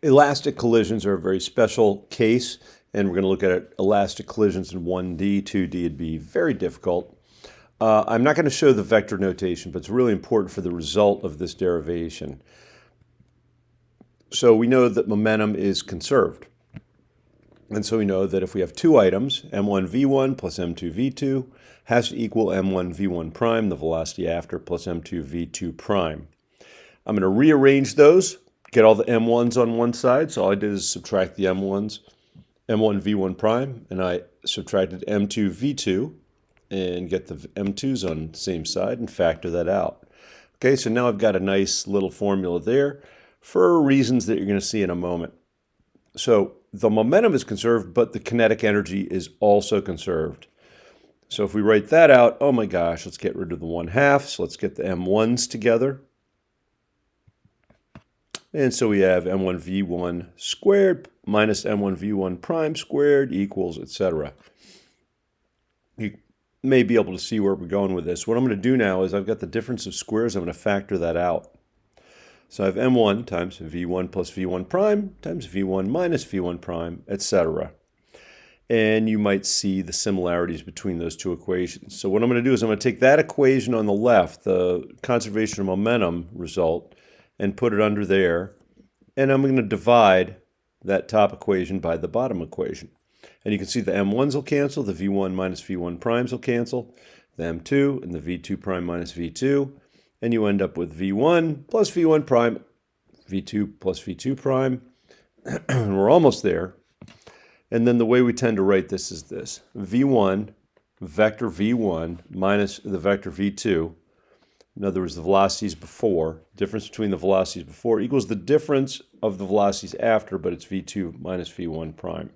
Elastic collisions are a very special case, and we're going to look at elastic collisions in 1D. 2D would be very difficult. I'm not going to show the vector notation, but it's really important for the result of this derivation. So we know that momentum is conserved. And so we know that if we have two items, m1v1 plus m2v2 has to equal m1v1 prime, the velocity after, plus m2v2 prime. I'm going to rearrange those, get all the m1s on one side. So all I did is subtract the m1s, m1v1 prime, and I subtracted m2v2 and get the m2s on the same side and factor that out. Okay, so now I've got a nice little formula there for reasons that you're going to see in a moment. So the momentum is conserved, but the kinetic energy is also conserved. So if we write that out, oh my gosh, let's get rid of the 1/2. So let's get the m1s together. And so we have m1v1 squared minus m1v1 prime squared equals, etc. You may be able to see where we're going with this. What I'm going to do now is I've got the difference of squares. I'm going to factor that out. So I have m1 times v1 plus v1 prime times v1 minus v1 prime, etc. And you might see the similarities between those two equations. So what I'm going to do is I'm going to take that equation on the left, the conservation of momentum result, and put it under there. And I'm going to divide that top equation by the bottom equation. And you can see the m1s will cancel, the v1 minus v1 primes will cancel, the m2 and the v2 prime minus v2. And you end up with v1 plus v1 prime, v2 plus v2 prime. And we're almost there. And then the way we tend to write this is this. v1, vector v1 minus the vector v2. In other words, the velocities before, difference between the velocities before equals the difference of the velocities after, but it's v2 minus v1 prime.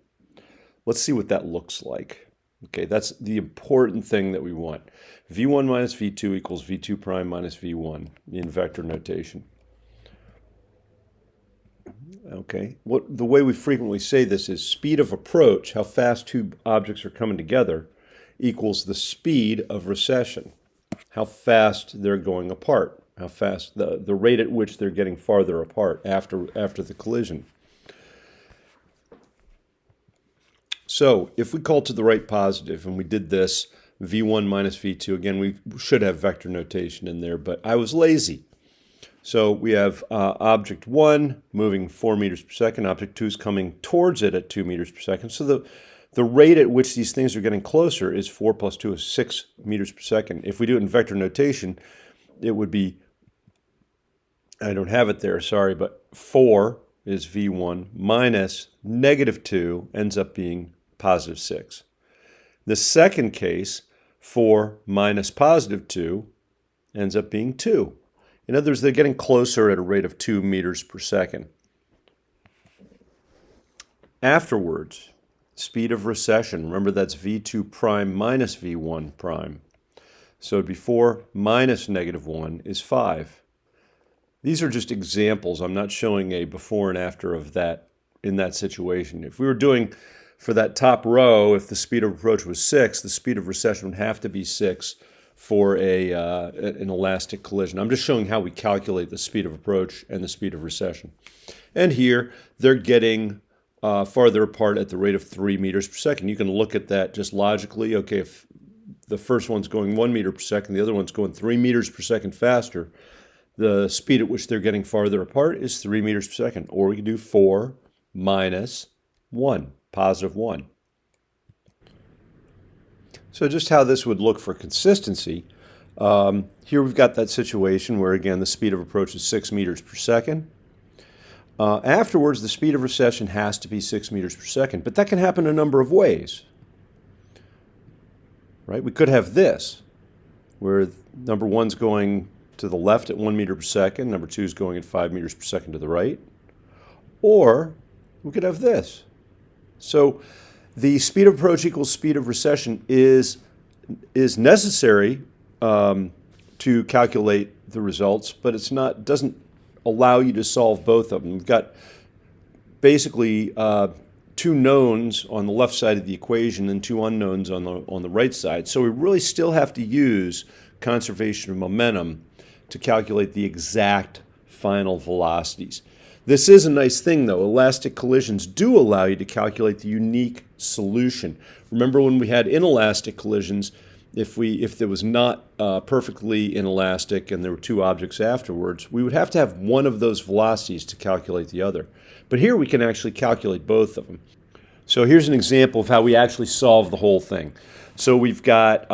Let's see what that looks like. Okay, that's the important thing that we want. v1 minus v2 equals v2 prime minus v1 in vector notation. Okay, the way we frequently say this is speed of approach, how fast two objects are coming together, equals the speed of recession, how fast they're going apart, how fast the rate at which they're getting farther apart after the collision. So if we call to the right positive, and we did this, v1 minus v2, again, we should have vector notation in there, but I was lazy. So we have object 1 moving 4 meters per second, object 2 is coming towards it at 2 meters per second. So the rate at which these things are getting closer is 4 plus 2 is 6 meters per second. If we do it in vector notation, it would be, I don't have it there, sorry, but 4 is v1 minus negative 2 ends up being positive 6. The second case, 4 minus positive 2 ends up being 2. In other words, they're getting closer at a rate of 2 meters per second. Afterwards, speed of recession, remember that's v2 prime minus v1 prime. So before minus negative 1 is 5. These are just examples. I'm not showing a before and after of that in that situation. If we were doing for that top row, if the speed of approach was 6, the speed of recession would have to be 6 for an elastic collision. I'm just showing how we calculate the speed of approach and the speed of recession. And here, they're getting farther apart at the rate of 3 meters per second. You can look at that just logically. Okay, if the first one's going 1 meter per second, the other one's going 3 meters per second faster, the speed at which they're getting farther apart is 3 meters per second. Or we can do 4 minus 1, positive 1. So just how this would look for consistency. Here we've got that situation where, again, the speed of approach is 6 meters per second. Afterwards, the speed of recession has to be 6 meters per second, but that can happen a number of ways. Right? We could have this, where number 1's going to the left at 1 meter per second, number 2 is going at 5 meters per second to the right. Or we could have this. So the speed of approach equals speed of recession is necessary to calculate the results, but doesn't allow you to solve both of them. We've got basically 2 knowns on the left side of the equation and 2 unknowns on the right side. So we really still have to use conservation of momentum to calculate the exact final velocities. This is a nice thing, though. Elastic collisions do allow you to calculate the unique solution. Remember when we had inelastic collisions, if there was not perfectly inelastic and there were two objects afterwards, we would have to have one of those velocities to calculate the other. But here we can actually calculate both of them. So here's an example of how we actually solve the whole thing. So we've got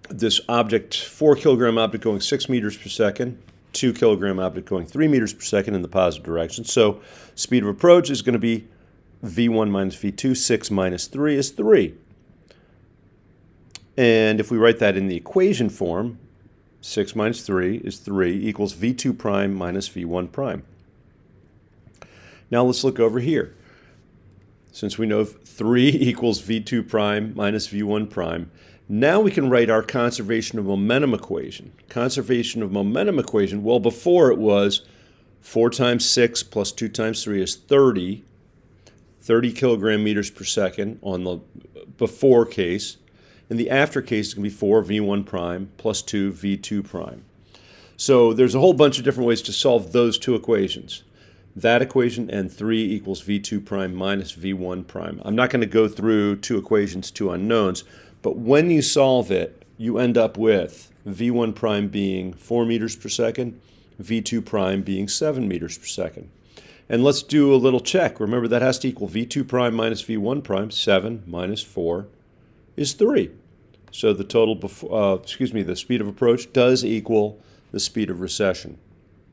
this object, 4 kilogram object going 6 meters per second, 2 kilogram object going 3 meters per second in the positive direction. So speed of approach is going to be v1 minus v2. 6 minus 3 is 3. And if we write that in the equation form, 6 minus 3 is 3 equals v2 prime minus v1 prime. Now let's look over here. Since we know 3 equals v2 prime minus v1 prime, now we can write our conservation of momentum equation. Conservation of momentum equation, well, before it was 4 times 6 plus 2 times 3 is 30 kilogram meters per second on the before case. In the after case, it's going to be 4 v1 prime plus 2 v2 prime. So there's a whole bunch of different ways to solve those two equations. That equation and 3 equals v2 prime minus v1 prime. I'm not going to go through two equations, two unknowns, but when you solve it, you end up with v1 prime being 4 meters per second, v2 prime being 7 meters per second. And let's do a little check. Remember, that has to equal v2 prime minus v1 prime. 7 minus 4 is 3. So the total, the speed of approach does equal the speed of recession.